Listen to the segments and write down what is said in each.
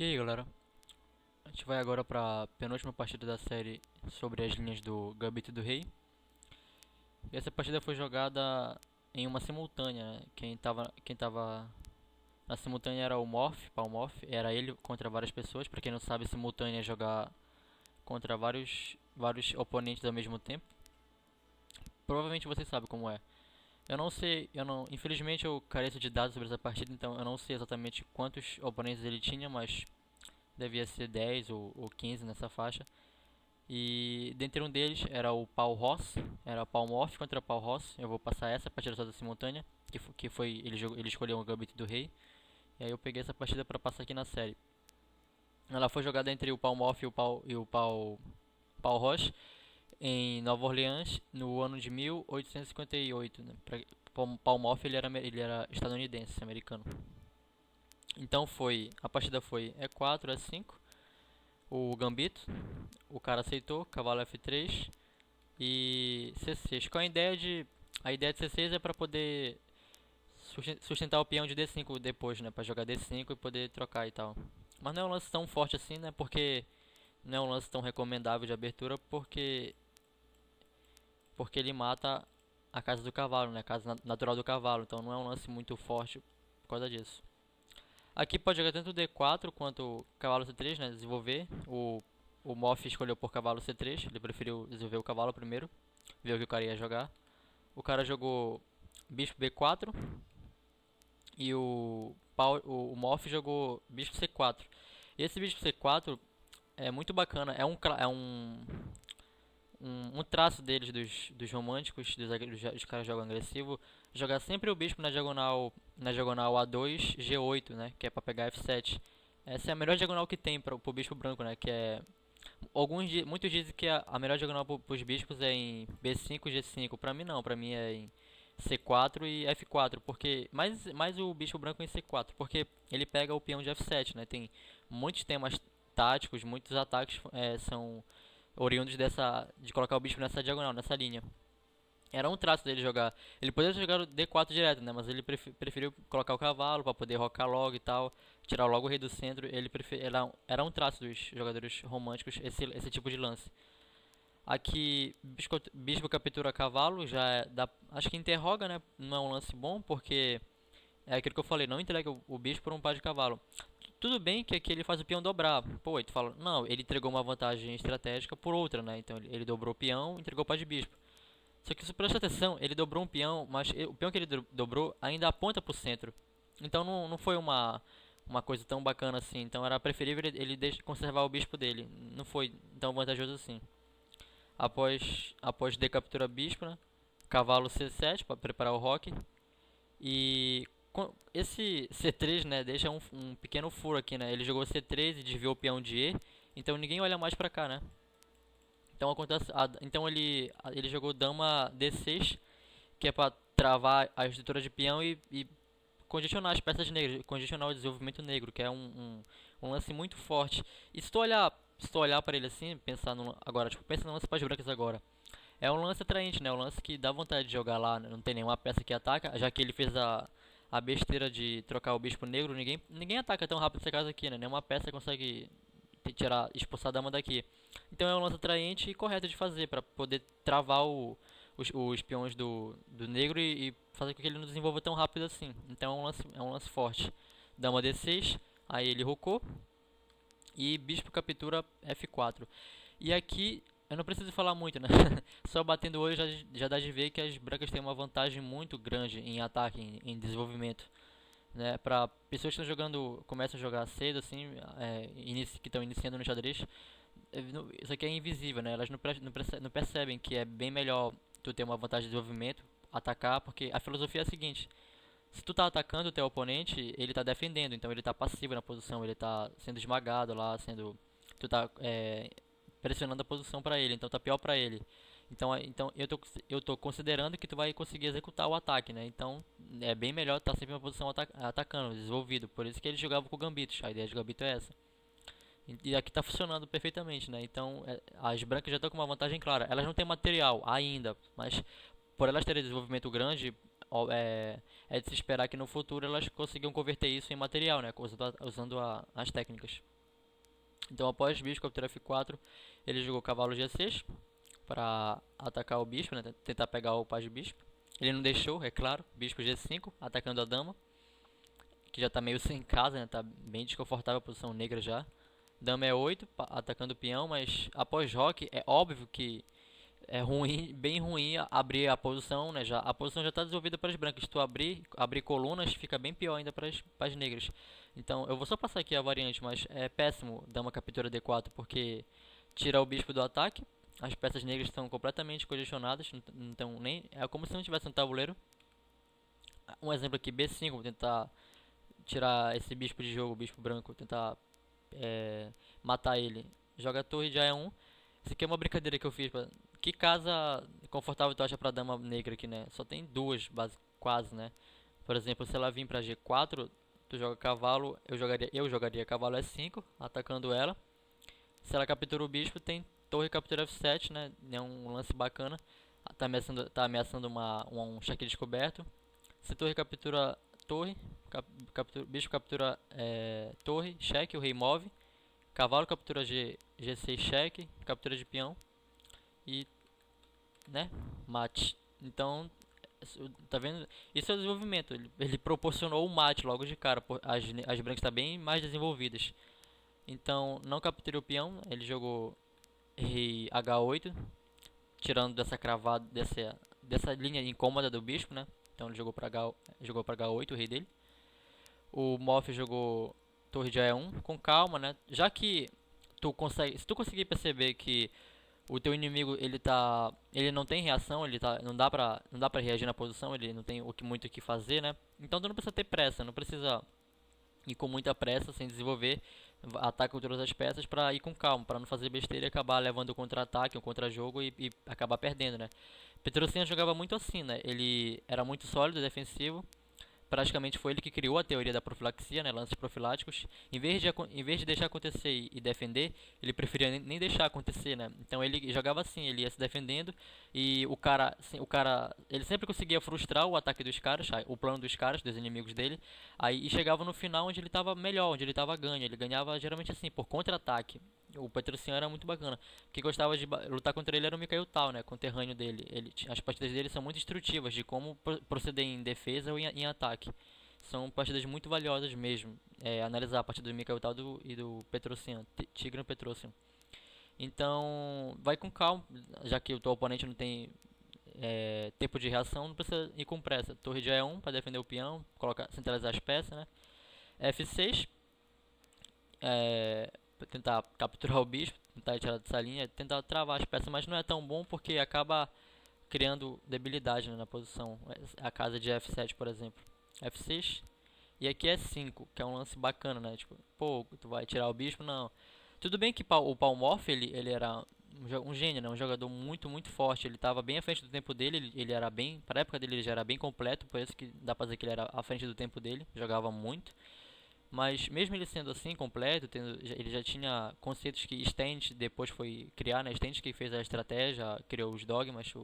E aí, galera? A gente vai agora para a penúltima partida da série sobre as linhas do Gambito do Rei. E essa partida foi jogada em uma simultânea, né? Quem tava na simultânea era o Paul Morph, era ele contra várias pessoas. Pra quem não sabe, simultânea é jogar contra vários oponentes ao mesmo tempo. Provavelmente você sabe como é. Eu não sei, infelizmente eu careço de dados sobre essa partida, então eu não sei exatamente quantos oponentes ele tinha, mas devia ser 10 ou 15 nessa faixa. E dentre um deles era o Paul Ross, era Paul Morph contra Paul Ross. Eu vou passar essa partida toda simultânea, que foi ele escolheu o Gambito do Rei. E aí eu peguei essa partida para passar aqui na série. Ela foi jogada entre o Paul Morph e o Paul Ross em Nova Orleans no ano de 1858. Né? Paul Morph ele era estadunidense, americano. Então a partida foi E4, E5, o Gambito, o cara aceitou, cavalo F3 e C6. Com a ideia de C6 é para poder sustentar o peão de D5 depois, né, para jogar D5 e poder trocar e tal. Mas não é um lance tão forte assim, né? Porque não é um lance tão recomendável de abertura, porque ele mata a casa do cavalo, né? A casa natural do cavalo. Então não é um lance muito forte por causa disso. Aqui pode jogar tanto D4 quanto cavalo C3, né? Desenvolver. O Moff escolheu por cavalo C3, ele preferiu desenvolver o cavalo primeiro, ver o que o cara ia jogar. O cara jogou bispo B4 e o Moff jogou bispo C4. E esse bispo C4 é muito bacana, é um traço deles, dos românticos, dos caras jogam agressivo, jogar sempre o bispo na diagonal A2, G8, né, que é pra pegar F7. Essa é a melhor diagonal que tem pro bispo branco, né, que é... Muitos dizem que a melhor diagonal pros bispos é em B5 G5. Pra mim não, pra mim é em C4 e F4, porque mais o bicho branco em C4, porque ele pega o peão de F7, né? Tem muitos temas táticos, muitos ataques são oriundos de colocar o bicho nessa diagonal, nessa linha. Era um traço dele jogar. Ele poderia ter jogado D4 direto, né? Mas ele preferiu colocar o cavalo para poder rocar logo e tal, tirar logo o rei do centro. Era um traço dos jogadores românticos esse tipo de lance. Aqui, bispo captura cavalo, acho que interroga, né? Não é um lance bom, porque é aquilo que eu falei, não entrega o bispo por um par de cavalo. Tudo bem que aqui ele faz o peão dobrar. Pô, aí tu fala, não, ele entregou uma vantagem estratégica por outra, né? Então ele dobrou o peão e entregou o par de bispo. Só que se presta atenção, ele dobrou um peão, mas o peão que ele dobrou ainda aponta pro centro. Então não foi uma coisa tão bacana assim. Então era preferível ele conservar o bispo dele. Não foi tão vantajoso assim. Após D captura bispo, né? Cavalo C7 para preparar o roque. E esse C3, né, deixa um pequeno furo aqui, né? Ele jogou C3 e desviou o peão de E, então ninguém olha mais pra cá, né? Então ele jogou dama D6, que é pra travar a estrutura de peão e congestionar as peças negras, congestionar o desenvolvimento negro, que é um lance muito forte. E se tu olhar para ele assim, pensar no agora, tipo, pensa no lance para as brancas agora. É um lance atraente, né? Um lance que dá vontade de jogar lá, né? Não tem nenhuma peça que ataca, já que ele fez a besteira de trocar o bispo negro, ninguém ataca tão rápido essa casa aqui, né? Nenhuma peça consegue expulsar a dama daqui. Então é um lance atraente e correto de fazer para poder travar os peões do negro e fazer com que ele não desenvolva tão rápido assim. Então é um lance forte. Dama D6, aí ele rocou e bispo captura F4. E aqui eu não preciso falar muito, né? Só batendo o olho já dá de ver que as brancas têm uma vantagem muito grande em ataque, em desenvolvimento, né? Para pessoas que estão jogando, começam a jogar cedo assim, que estão iniciando no xadrez, isso aqui é invisível, né? Elas não percebem que é bem melhor tu ter uma vantagem de desenvolvimento, atacar, porque a filosofia é a seguinte: se tu tá atacando o teu oponente, ele tá defendendo, então ele tá passivo na posição, ele tá sendo esmagado lá, tu tá pressionando a posição pra ele, então tá pior pra ele. Então eu tô considerando que tu vai conseguir executar o ataque, né? Então é bem melhor estar sempre na posição atacando, desenvolvido. Por isso que ele jogava com gambitos. A ideia de gambito é essa. E aqui tá funcionando perfeitamente, né? Então as brancas já estão com uma vantagem clara. Elas não têm material ainda, mas por elas terem desenvolvimento grande, é de se esperar que no futuro elas consigam converter isso em material, né? Usando as técnicas. Então após bispo captura F4, ele jogou cavalo G6 para atacar o bispo, né? Tentar pegar o pajem bispo. Ele não deixou, é claro. Bispo G5, atacando a dama, que já está meio sem casa, né? Tá bem desconfortável a posição negra já. Dama E8, atacando o peão, mas após roque, é óbvio que é ruim, bem ruim abrir a posição, né? A posição já está desenvolvida para as brancas. Se tu abrir colunas, fica bem pior ainda para as negras. Então, eu vou só passar aqui a variante, mas é péssimo dama captura D4, porque tira o bispo do ataque. As peças negras estão completamente congestionadas, então nem é como se não tivesse um tabuleiro. Um exemplo aqui, B5, vou tentar tirar esse bispo de jogo, o bispo branco, tentar matar ele. Joga a torre de A1. Isso aqui é uma brincadeira que eu fiz. Que casa confortável tu acha pra dama negra aqui, né? Só tem duas, quase, né? Por exemplo, se ela vir pra G4, tu joga cavalo, eu jogaria cavalo E5, atacando ela. Se ela captura o bispo, tem torre captura F7, né? É um lance bacana. Tá ameaçando um cheque descoberto. Se torre captura torre, bispo captura torre, cheque, o rei move. Cavalo captura G6 cheque, captura de peão e, né, mate. Então, tá vendo? Isso é o desenvolvimento. Ele proporcionou o mate logo de cara. As brancas estão bem mais desenvolvidas. Então, não capturou o peão. Ele jogou rei H8, tirando dessa cravada, dessa linha incômoda do bispo, né? Então ele jogou para H8 o rei dele. O Moff jogou torre de E1 com calma, né? Já que se tu conseguir perceber que o teu inimigo ele não tem reação, não dá para reagir na posição, ele não tem muito o que fazer, né? Então tu não precisa ter pressa, não precisa ir com muita pressa, sem desenvolver, ataca com todas as peças para ir com calma, para não fazer besteira e acabar levando o contra-ataque, o contra-jogo e acabar perdendo, né? Petrosian jogava muito assim, né? Ele era muito sólido, defensivo. Praticamente foi ele que criou a teoria da profilaxia, né, lances profiláticos. Em vez de deixar acontecer e defender, ele preferia nem deixar acontecer, né? Então ele jogava assim, ele ia se defendendo e o cara, ele sempre conseguia frustrar o ataque dos caras, o plano dos caras, dos inimigos dele. Aí e chegava no final onde ele estava melhor, onde ele estava ganho. Ele ganhava geralmente assim, por contra-ataque. O Petrosian era muito bacana. Quem gostava de lutar contra ele era o Mikhail Tal, né, conterrâneo dele. As partidas dele são muito instrutivas de como proceder em defesa ou em ataque. São partidas muito valiosas mesmo. Analisar a partida do Mikhail Tal e do Petrosian, Tigran Petrosian. Então, vai com calma, já que o teu oponente não tem tempo de reação, não precisa ir com pressa. Torre de E1 para defender o peão, centralizar as peças, né? F6, pra tentar capturar o bispo, tentar tirar dessa linha, tentar travar as peças, mas não é tão bom porque acaba criando debilidade, né, na posição. A casa de F7, por exemplo. F6 e aqui é 5, que é um lance bacana, né? Tipo, pô, tu vai tirar o bispo? Não. Tudo bem que o Palmorf, ele era um gênio, né? Um jogador muito forte. Ele estava bem à frente do tempo dele. Ele era bem, para a época dele, ele já era bem completo. Por isso que dá pra dizer que ele era à frente do tempo dele. Jogava muito. Mas mesmo ele sendo assim, completo, ele já tinha conceitos que Stendt depois foi criar, né? Stendt que fez a estratégia, criou os dogmas,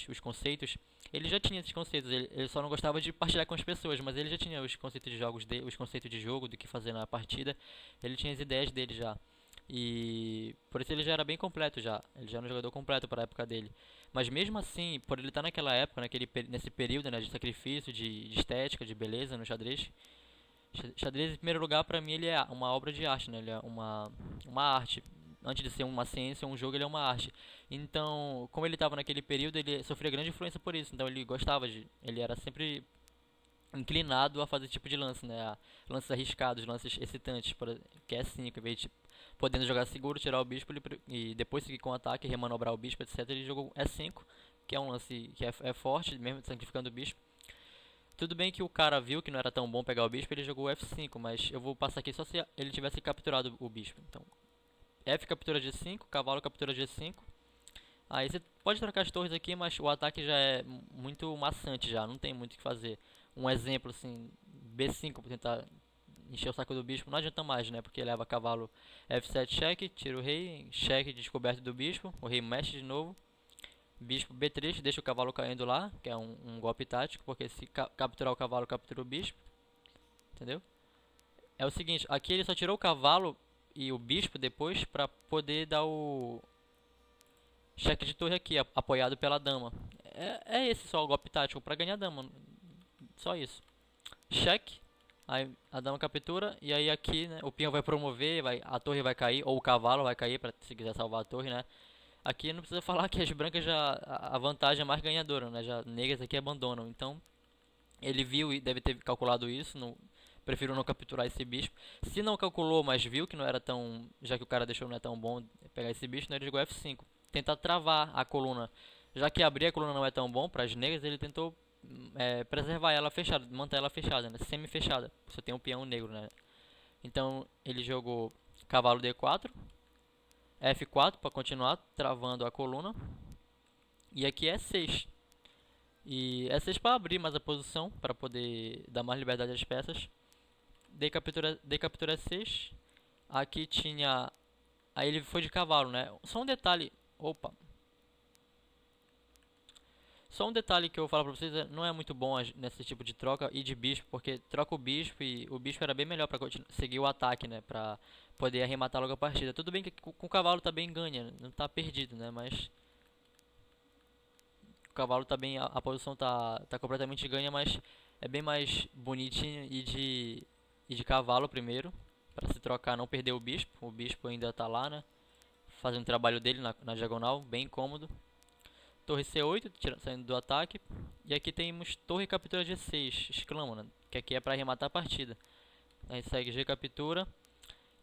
os conceitos. Ele já tinha esses conceitos, ele só não gostava de partilhar com as pessoas, mas ele já tinha os conceitos de jogos os conceitos de jogo, do que fazer na partida. Ele tinha as ideias dele já. E por isso ele já era bem completo já. Ele já era um jogador completo para a época dele. Mas mesmo assim, por ele estar naquela época, nesse período, né, de sacrifício, de estética, de beleza no xadrez. Xadrez, em primeiro lugar, para mim, ele é uma obra de arte, né? Ele é uma arte. Antes de ser uma ciência, um jogo, ele é uma arte. Então, como ele estava naquele período, ele sofria grande influência por isso. Então, ele era sempre inclinado a fazer esse tipo de lance, né? Lances arriscados, lances excitantes, que é 5, em vez de podendo jogar seguro, tirar o bispo e depois seguir com o ataque, remanobrar o bispo, etc. Ele jogou E5, que é um lance que é forte, mesmo sacrificando o bispo. Tudo bem que o cara viu que não era tão bom pegar o bispo, ele jogou F5, mas eu vou passar aqui só se ele tivesse capturado o bispo. Então, F captura G5, cavalo captura G5. Aí você pode trocar as torres aqui, mas o ataque já é muito maçante já, não tem muito o que fazer. Um exemplo assim, B5 para tentar encher o saco do bispo, não adianta mais, né? Porque leva cavalo F7 cheque, tira o rei, cheque descoberto do bispo, o rei mexe de novo. Bispo B3, deixa o cavalo caindo lá, que é um golpe tático, porque se capturar o cavalo, captura o bispo, entendeu? É o seguinte, aqui ele só tirou o cavalo e o bispo depois pra poder dar o cheque de torre aqui, apoiado pela dama. É esse só o golpe tático, pra ganhar dama, só isso. Cheque, aí a dama captura, e aí aqui, né, o peão vai promover, a torre vai cair, ou o cavalo vai cair, pra, se quiser salvar a torre, né. Aqui não precisa falar que as brancas já, a vantagem é mais ganhadora, né, já negras aqui abandonam, então ele viu e deve ter calculado isso, prefiro não capturar esse bispo. Se não calculou, mas viu que não era tão, já que o cara deixou não é tão bom pegar esse bicho, né, ele jogou F5, tentar travar a coluna. Já que abrir a coluna não é tão bom para as negras, ele tentou preservar ela fechada, manter ela fechada, né? Semi-fechada. Você tem um peão negro, né? Então ele jogou cavalo D4, F4 para continuar travando a coluna. E aqui é 6. E é 6 para abrir mais a posição, para poder dar mais liberdade às peças. D captura é 6. Aqui tinha... Aí ele foi de cavalo, né? Só um detalhe... Opa! Só um detalhe que eu vou falar pra vocês, não é muito bom nesse tipo de troca e de bispo, porque troca o bispo e o bispo era bem melhor pra seguir o ataque, né, pra poder arrematar logo a partida. Tudo bem que com o cavalo também ganha, não tá perdido, né, mas o cavalo tá bem, a posição tá completamente ganha, mas é bem mais bonitinho e de cavalo primeiro, pra se trocar, não perder o bispo ainda tá lá, né, fazendo o trabalho dele na diagonal, bem cômodo. Torre C8, saindo do ataque. E aqui temos torre captura G6, exclama, né? Que aqui é para arrematar a partida. Aí segue G captura.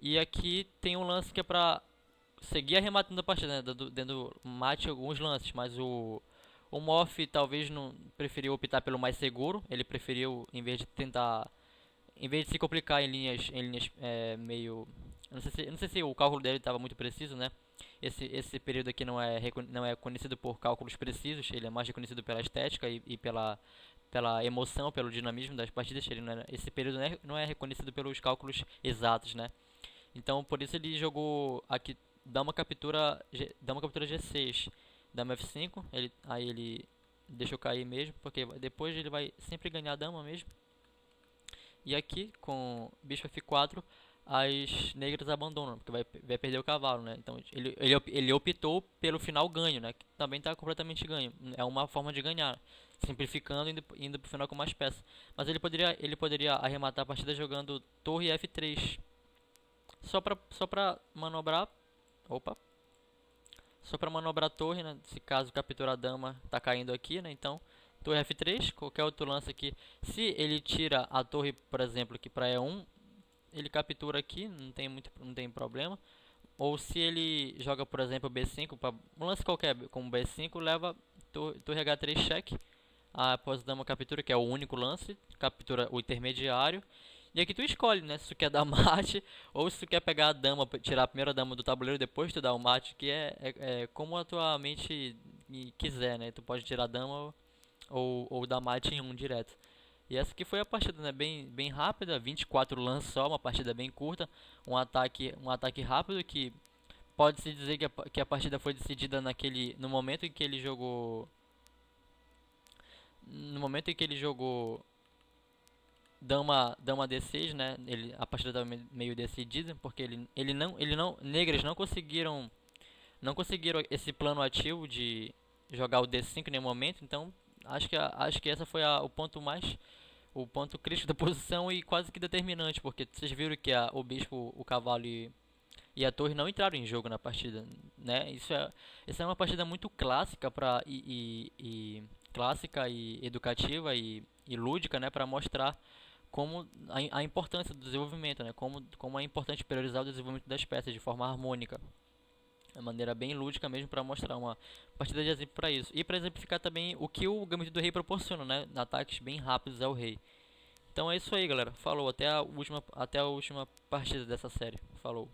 E aqui tem um lance que é para seguir arrematando a partida, né? Dando mate alguns lances, mas o Morph talvez não preferiu optar pelo mais seguro. Ele preferiu, em vez de tentar, em vez de se complicar em linhas meio... Eu não sei se o cálculo dele estava muito preciso, né? Esse período aqui não é conhecido por cálculos precisos, ele é mais reconhecido pela estética e pela emoção, pelo dinamismo das partidas. Esse período não é reconhecido pelos cálculos exatos, né? Então, por isso ele jogou aqui dama captura G6, dama F5, aí ele deixou cair mesmo, porque depois ele vai sempre ganhar a dama mesmo. E aqui, com bicho F4, as negras abandonam, porque vai perder o cavalo, né? Então ele optou pelo final ganho, né? Que também está completamente ganho. É uma forma de ganhar, simplificando e indo pro final com mais peças. Mas ele poderia arrematar a partida jogando torre F3. Só pra manobrar. Opa! Só pra manobrar a torre, né? Se caso capturar a dama, tá caindo aqui, né? Então, torre F3, qualquer outro lance aqui. Se ele tira a torre, por exemplo, aqui pra E1, ele captura aqui, não tem problema. Ou se ele joga, por exemplo, B5, um lance qualquer como B5, leva torre H3 cheque. Após a dama captura, que é o único lance, captura o intermediário. E aqui tu escolhe, né, se tu quer dar mate ou se tu quer pegar a dama, tirar a primeira dama do tabuleiro e depois tu dar o mate, que é como a tua mente quiser, né? Tu pode tirar a dama ou dar mate em um direto. E essa aqui foi a partida, né, bem rápida, 24 lances só, uma partida bem curta, um ataque rápido que pode-se dizer que a partida foi decidida no momento em que ele jogou dama D6, né? A partida estava meio decidida, porque negras não conseguiram esse plano ativo de jogar o D5 em nenhum momento, então acho que essa foi o ponto crítico da posição e quase que determinante, porque vocês viram que o bispo, o cavalo e a torre não entraram em jogo na partida, né? Essa é uma partida muito clássica clássica e educativa e lúdica, né, para mostrar como a importância do desenvolvimento, né, como é importante priorizar o desenvolvimento das peças de forma harmônica. De maneira bem lúdica mesmo, para mostrar uma partida de exemplo para isso. E para exemplificar também o que o gambito do rei proporciona, né? Ataques bem rápidos ao rei. Então é isso aí, galera. Falou, até a última partida dessa série. Falou.